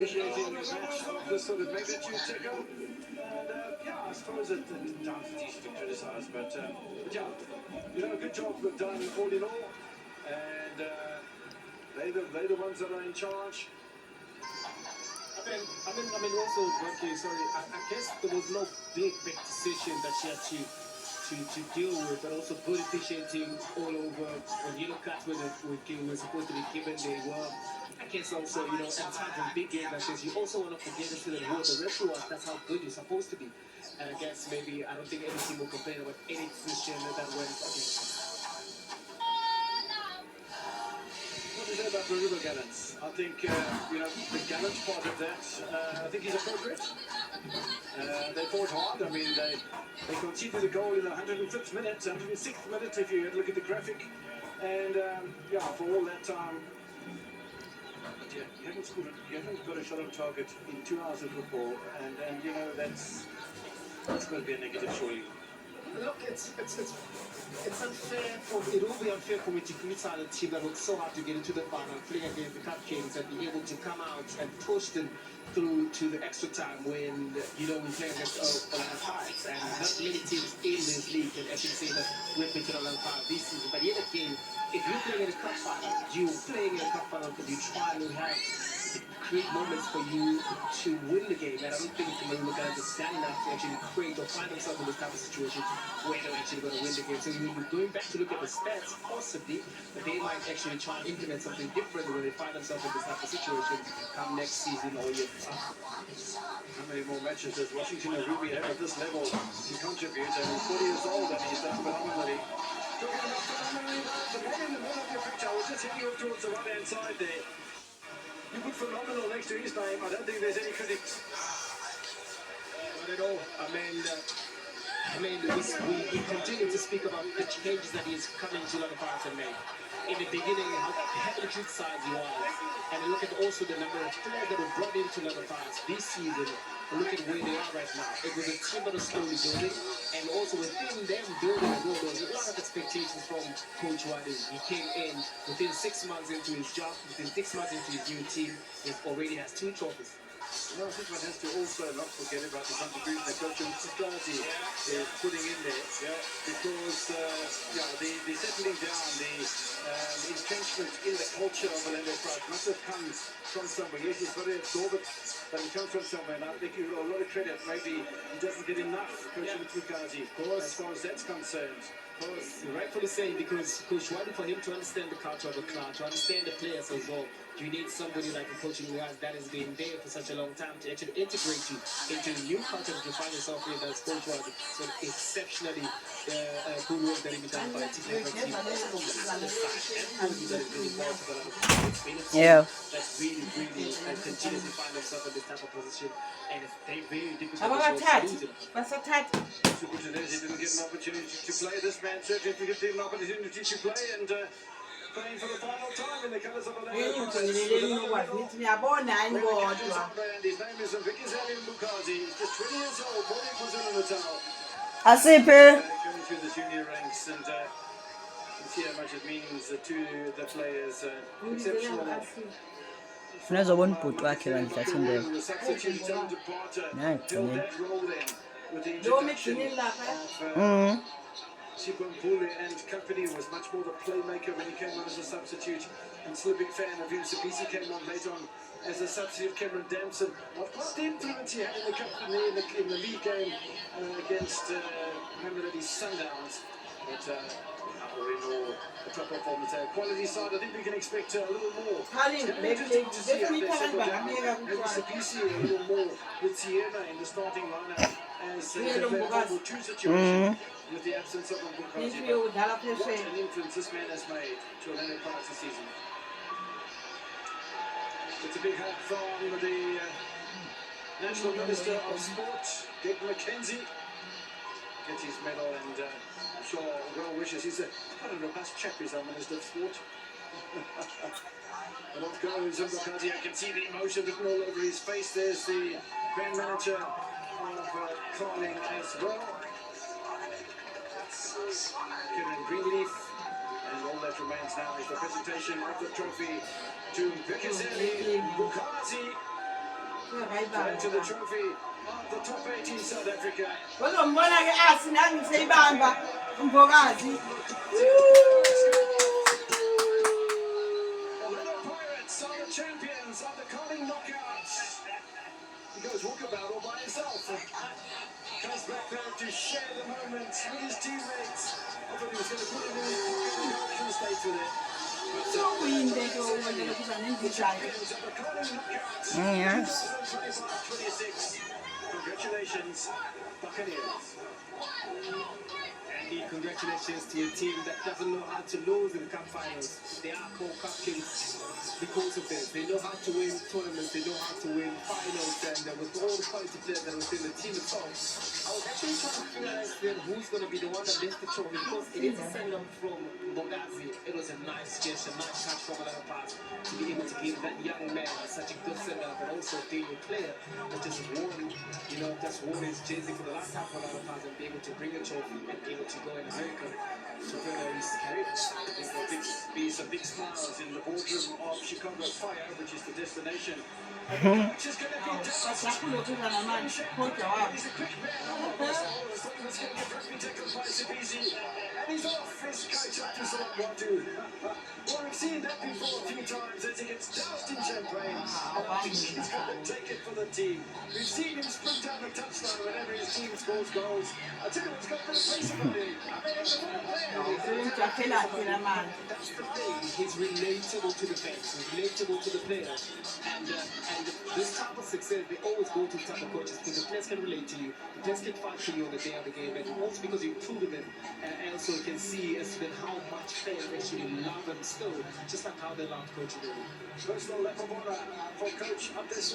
Appreciating this match of this sort of magnitude, Tico. And yeah, I suppose it's easy to criticise, but yeah, good job done all in all. And they're the ones that are in charge. I mean, also, okay, sorry, I guess there was no big decision that she had to deal with, but also good officiating all over. When you look at where were supposed to be given, they were. I guess also, at times in big games like this, you also want to forget into the role the referee was. That's how good you're supposed to be. And I guess maybe, I don't think any team will complain about any decision that went against. What do you say about Marumo Gallant? I think, the Gallant part of that, I think is appropriate. They fought hard. I mean, they conceded a goal in the 105th minute, 106th minute, if you look at the graphic. And, yeah, for all that time, but yeah, you haven't got a shot on target in 2 hours of football. And that's going to be a negative, surely. Look, it's unfair. It will be unfair for me to criticize a team that worked so hard to get into the final, playing against the Cupcakes, and be able to come out and push them through to the extra time when we play against Orlando Pirates, and not many teams in this league can actually say that we're beating Orlando Pirates this season. But yet again, if you're playing in a cup final, you're playing in a cup final because you try to have create moments for you to win the game. And I don't think Marumo Gallant is standing enough to actually create or find themselves in this type of situation where they're actually going to win the game. So you're going back to look at the stats, possibly, but they might actually try and implement something different when they find themselves in this type of situation come next season or year. How many more matches does Washington and Ruby have at this level to contribute? And he's 40 years old and he's done phenomenally. Talking about phenomenally, the man in the middle of your picture, I was just hitting you towards the right-hand side there. You put phenomenal next to his name. I don't think there's any critics. Not at all. I mean, we continue to speak about the changes that he's coming to Orlando Pirates and made. In the beginning, how heavily criticized he was. And look at also the number of players that were brought into Orlando Pirates this season. Look at where they are right now. It was a team that was slowly building, and also within them building as well, there was a lot of expectations from Coach Wadi. He came in within 6 months into his job, within 6 months into his new team, he already has 2 trophies. I think one has to also not forget about the contribution that Coach Society is putting in there, because the settling down, the entrenchment in the culture of Orlando Pirates must have come from somewhere. Yes, he's got to absorb it, but it comes from somewhere, and I think you a lot of credit. Maybe he doesn't get enough, Coach Society, as far as that's concerned. Rightfully saying, because Coach Wadi, for him to understand the culture of the club, to understand the players as well, you need somebody like a coaching who that has been there for such a long time to actually integrate you into the new culture that you find yourself in. That's Coach Wadi. So exceptionally good work that he done by a team like team. Yeah. That's really continues to find themselves in this type of position, and it's very difficult to lose it. He didn't get an opportunity to play. This man certainly didn't get an opportunity to play, and playing for the final time in the colours of Orlando Pirates. And his name is Vikizeli Mbukazi. He's just 20 years old, boarding Brazil in the tunnel. Going through the junior ranks, and you see how much it means to the players. Exceptional. Unaweza kuona mputo wake walitatinde. The substitute Tony held that role then with the introduction of Sipompule and company. Was much more the playmaker when he came on as a substitute, and still a big fan of him. Sabisi came on later on as a substitute. Cameron Damson, not quite the influence he had in the cup in the league game against Mamelodi Sundowns, but all in all, a top performance. Quality side, I think we can expect a little more. Maybe Sabisi a little more with Siena in the starting lineup as a two situation. With the absence of Mbukazi. What an influence this man has made to Orlando Pirates this season. It's a big hug from the National Minister of Sport, Dick McKenzie. Gets his medal, and I'm sure well wishes. He's quite a robust chap, he's our Minister of Sport. And off goes Mbukazi. I can see the emotion written all over his face. There's the Grand Manager of Carling as well. Kevin Greenleaf, and all that remains now is the presentation of the trophy to Vikizeli Mbukazi. to the trophy of the top 8 in South Africa. Uzombona-ke asi nami ngiseyibamba umvokazi. Orlando Pirates are the champions of the Carling Knockouts. He goes walkabout all by himself. Comes back there to share the moment with his teammates. I thought he was going to put it in his pocket and go to the States with it. Sokuyinto okwenzela kuza nendijayo. Champions of the Carling Knockouts. Yes. 25-26. Congratulations, Buccaneers. Andy, congratulations to your team that doesn't know how to lose in the cup finals. They are called cup kings because of this. They know how to win tournaments, they know how to win finals, and with all the quality players that are within the team itself, I was actually trying to figure out who's going to be the one that lifts the trophy because it is a send-off from Bogazi. It was a nice gesture, nice touch from another part to be able to give that young man such a good send-off, and also being a player that just won his jersey for the last time for another part and be able to bring a trophy and be able to go in America to further his career. Be some big smiles in the boardroom of Chicago Fire, which is the destination. And the coach is going to be Sakhulu kuza namanje kodwa wabo. He's a quick man. He was going to get rugby tackled by Sibizi. And he's off his coach up to Solomwatu. Well, we've seen that before a few times as he gets doused in champagne. And I think he's going to take it for the team. We've seen him sprint down the touchline whenever his team scores goals. I tell you what's got a bit of pace about him. I mean, he's a good player. That's the thing. He's relatable to the fans. He's relatable to the players. And this type of success, they always go to type of coaches because the players can relate to you. The players can fight for you on the day of the game, and also because you've proven it. And also you can see as well how much players actually love him still, just like how they love coaching him. Personal level for coach up this